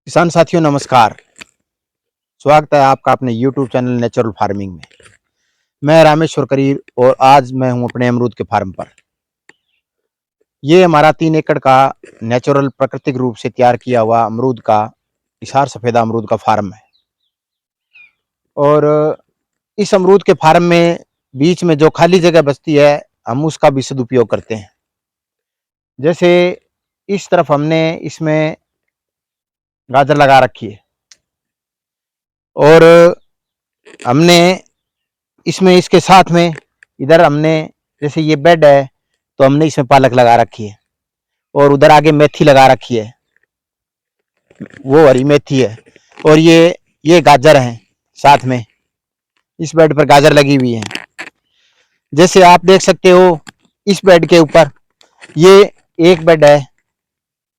किसान साथियों नमस्कार। स्वागत है आपका अपने YouTube चैनल नेचुरल फार्मिंग में। मैं रामेश्वर करीर और आज मैं हूं अपने अमरूद के फार्म पर। ये हमारा 3 एकड़ का नेचुरल प्राकृतिक रूप से तैयार किया हुआ अमरूद का हिसार सफेदा अमरूद का फार्म है। और इस अमरूद के फार्म में बीच में जो खाली जगह बचती है हम उसका भी सदुपयोग करते हैं। जैसे इस तरफ हमने इसमें गाजर लगा रखी है और हमने इसमें इसके साथ में इधर हमने जैसे ये बेड है तो हमने इसमें पालक लगा रखी है और उधर आगे मेथी लगा रखी है, वो हरी मेथी है। और ये गाजर है, साथ में इस बेड पर गाजर लगी हुई है। जैसे आप देख सकते हो इस बेड के ऊपर ये एक बेड है,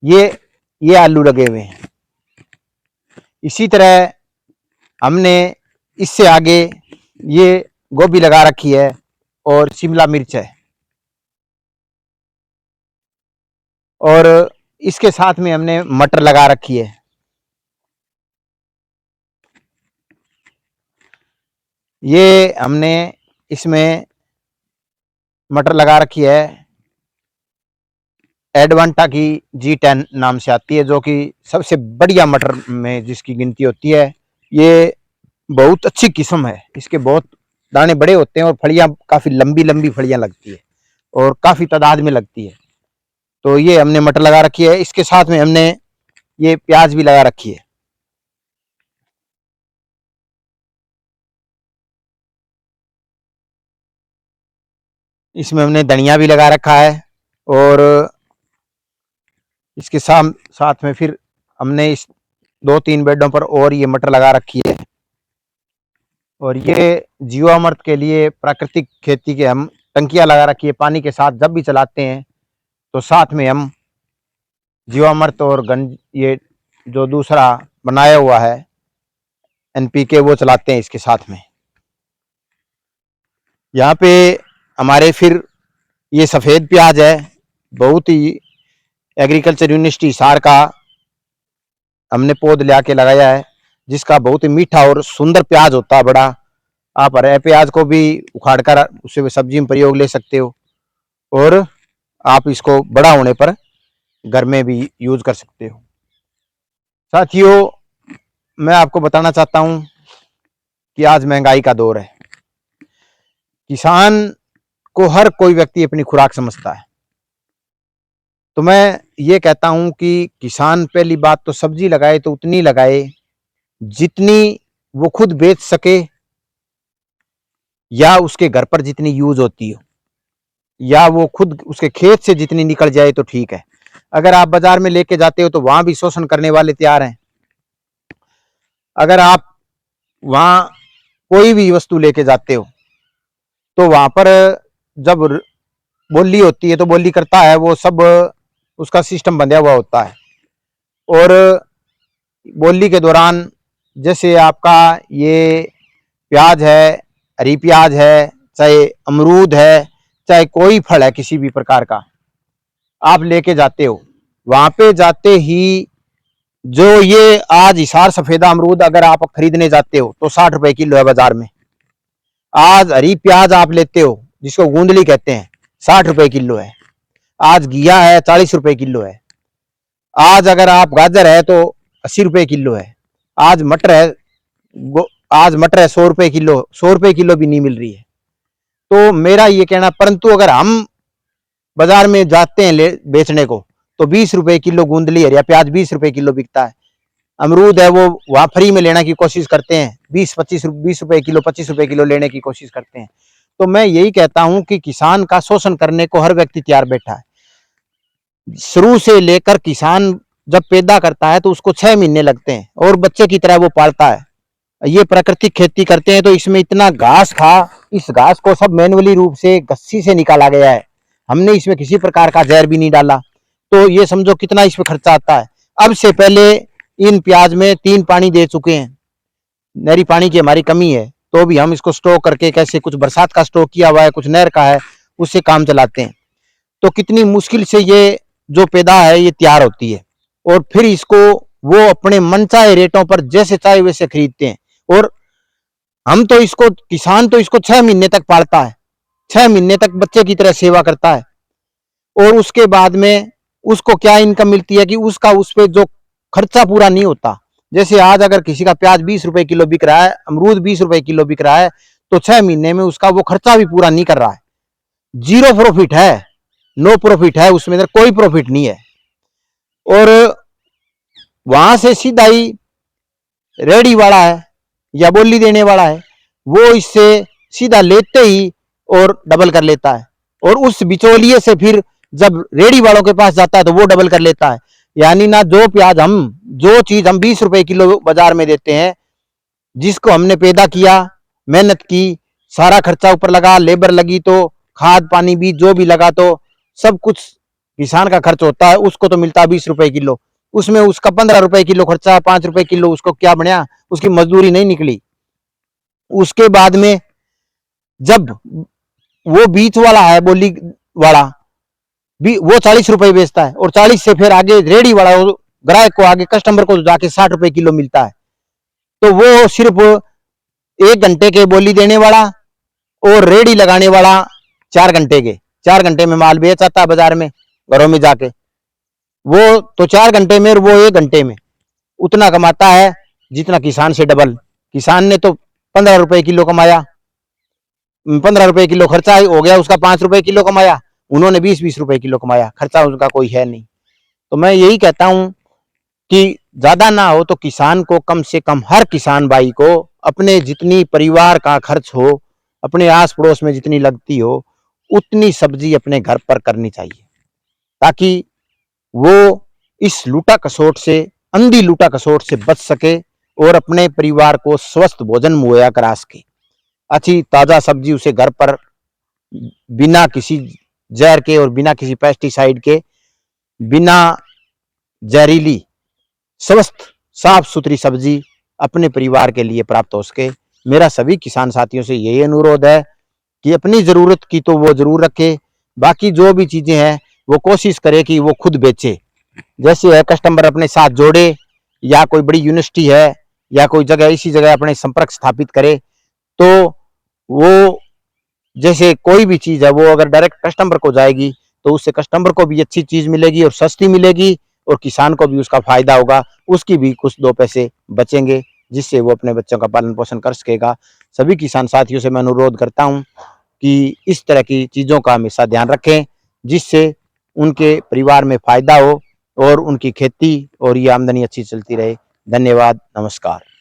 ये आलू लगे हुए हैं। इसी तरह हमने इससे आगे ये गोभी लगा रखी है और शिमला मिर्च है। और इसके साथ में हमने मटर लगा रखी है। ये हमने इसमें मटर लगा रखी है, एडवांटा की G10 नाम से आती है, जो कि सबसे बढ़िया मटर में जिसकी गिनती होती है। ये बहुत अच्छी किस्म है, इसके बहुत दाने बड़े होते हैं और फलियां काफी लंबी लंबी फलियां लगती है और काफी तादाद में लगती है। तो ये हमने मटर लगा रखी है। इसके साथ में हमने ये प्याज भी लगा रखी है। इसमें हमने धनिया भी लगा रखा है और इसके साथ में फिर हमने इस 2-3 बेडों पर और ये मटर लगा रखी है। और ये जीवामृत के लिए प्राकृतिक खेती के हम टंकियां लगा रखी है। पानी के साथ जब भी चलाते हैं तो साथ में हम जीवामृत और ये जो दूसरा बनाया हुआ है NPK वो चलाते हैं इसके साथ में। यहाँ पे हमारे फिर ये सफ़ेद प्याज है, बहुत ही एग्रीकल्चर यूनिवर्सिटी हिसार का हमने पौध ले आके लगाया है, जिसका बहुत ही मीठा और सुंदर प्याज होता है बड़ा। आप हरे प्याज को भी उखाड़ कर उससे सब्जी में प्रयोग ले सकते हो और आप इसको बड़ा होने पर घर में भी यूज कर सकते हो। साथियों, मैं आपको बताना चाहता हूं कि आज महंगाई का दौर है। किसान को हर कोई व्यक्ति अपनी खुराक समझता है। तो मैं ये कहता हूं कि किसान पहली बात तो सब्जी लगाए तो उतनी लगाए जितनी वो खुद बेच सके या उसके घर पर जितनी यूज होती हो, या वो खुद उसके खेत से जितनी निकल जाए तो ठीक है। अगर आप बाजार में लेके जाते हो तो वहां भी शोषण करने वाले तैयार हैं। अगर आप वहां कोई भी वस्तु लेके जाते हो तो वहां पर जब बोली होती है तो बोली करता है वो सब, उसका सिस्टम बंधा हुआ होता है। और बोली के दौरान जैसे आपका ये प्याज है, हरी प्याज है, चाहे अमरूद है, चाहे कोई फल है किसी भी प्रकार का आप लेके जाते हो, वहां पे जाते ही जो ये आज हिसार सफेदा अमरूद अगर आप खरीदने जाते हो तो 60 रुपए किलो है बाजार में। आज हरी प्याज आप लेते हो जिसको गूंदली कहते हैं, 60 रुपए किलो है। आज घिया है 40 रुपए किलो है। आज अगर आप गाजर है तो 80 रुपए किलो है। आज मटर है, 100 रुपए किलो, 100 रुपए किलो भी नहीं मिल रही है। तो मेरा ये कहना, परंतु अगर हम बाजार में जाते हैं बेचने को तो 20 रुपए किलो गूंदली है या प्याज 20 रुपए किलो बिकता है। अमरूद है वो वहां फ्री में लेने की कोशिश करते हैं, 20 रुपए किलो, 25 रुपए किलो लेने की कोशिश करते हैं। तो मैं यही कहता हूं कि किसान का शोषण करने को हर व्यक्ति तैयार बैठा है। शुरू से लेकर किसान जब पैदा करता है तो उसको 6 महीने लगते हैं और बच्चे की तरह वो पालता है। ये प्राकृतिक खेती करते हैं तो इसमें इतना घास था, इस घास को सब मैनुअली रूप से गस्सी से निकाला गया है। हमने इसमें किसी प्रकार का जहर भी नहीं डाला। तो ये समझो कितना इसमें खर्चा आता है। अब से पहले इन प्याज में 3 पानी दे चुके हैं। नहरी पानी की हमारी कमी है तो भी हम इसको स्टॉक करके, कैसे कुछ बरसात का स्टॉक किया हुआ है, कुछ नहर का है, उससे काम चलाते हैं। तो कितनी मुश्किल से ये जो पैदा है ये तैयार होती है और फिर इसको वो अपने मनचाहे रेटों पर जैसे चाहे वैसे खरीदते हैं। और हम तो इसको, किसान तो इसको 6 महीने तक पालता है, 6 महीने तक बच्चे की तरह सेवा करता है, और उसके बाद में उसको क्या इनकम मिलती है कि उसका उस पे जो खर्चा पूरा नहीं होता। जैसे आज अगर किसी का प्याज 20 रुपए किलो बिक रहा है, अमरूद 20 रुपए किलो बिक रहा है, तो 6 महीने में उसका वो खर्चा भी पूरा नहीं कर रहा है। जीरो प्रॉफिट है, नो प्रॉफिट है, उसमें कोई प्रॉफिट नहीं है। और वहां से सीधा ही रेडी वाला है या बोली देने वाला है, वो इससे सीधा लेते ही और डबल कर लेता है, और उस बिचौलिए से फिर जब रेडी वालों के पास जाता है तो वो डबल कर लेता है। यानी ना जो प्याज हम, जो चीज हम 20 रुपए किलो बाजार में देते हैं, जिसको हमने पैदा किया, मेहनत की, सारा खर्चा ऊपर लगा, लेबर लगी तो खाद पानी भी जो भी लगा तो सब कुछ किसान का खर्च होता है, उसको तो मिलता है 20 रुपए किलो। उसमें उसका 15 रुपए किलो खर्चा, 5 रुपए किलो उसको क्या बना, उसकी मजदूरी नहीं निकली। उसके बाद में जब वो बीच वाला है, बोली वाला भी, वो 40 रुपए बेचता है, और 40 से फिर आगे रेडी वाला ग्राहक को, आगे कस्टमर को जाके 60 रुपए किलो मिलता है। तो वो सिर्फ 1 घंटे के बोली देने वाला और रेडी लगाने वाला 4 घंटे के, 4 घंटे में माल बेच आता है बाजार में, घरों में जाके। वो तो 4 घंटे में और वो 1 घंटे में उतना कमाता है जितना किसान से डबल। किसान ने तो 15 रुपए किलो कमाया, 15 रुपए किलो खर्चा हो गया उसका, 5 रुपए किलो कमाया, उन्होंने 20-20 रुपए किलो कमाया, खर्चा उनका कोई है नहीं। तो मैं यही कहता हूं कि ज्यादा ना हो तो किसान को कम से कम, हर किसान भाई को अपने जितनी परिवार का खर्च हो, अपने आस पड़ोस में जितनी लगती हो, उतनी सब्जी अपने घर पर करनी चाहिए, ताकि वो इस लूटा कसोट से, अंधी लूटा कसोट से बच सके और अपने परिवार को स्वस्थ भोजन मुहैया करा सके। अच्छी ताजा सब्जी उसे घर पर बिना किसी जहर के और बिना किसी पेस्टिसाइड के, बिना जहरीली, स्वस्थ साफ सुथरी सब्जी अपने परिवार के लिए प्राप्त हो सके। मेरा सभी किसान साथियों से यही अनुरोध है कि अपनी जरूरत की तो वो जरूर रखे, बाकी जो भी चीजें हैं वो कोशिश करे कि वो खुद बेचे। जैसे है कस्टमर अपने साथ जोड़े, या कोई बड़ी यूनिवर्सिटी है या कोई जगह, इसी जगह अपने संपर्क स्थापित करे, तो वो जैसे कोई भी चीज है वो अगर डायरेक्ट कस्टमर को जाएगी तो उससे कस्टमर को भी अच्छी चीज मिलेगी और सस्ती मिलेगी, और किसान को भी उसका फायदा होगा, उसकी भी कुछ 2 पैसे बचेंगे, जिससे वो अपने बच्चों का पालन पोषण कर सकेगा। सभी किसान साथियों से मैं अनुरोध करता हूं कि इस तरह की चीजों का हमेशा ध्यान रखें, जिससे उनके परिवार में फायदा हो और उनकी खेती और ये आमदनी अच्छी चलती रहे। धन्यवाद, नमस्कार।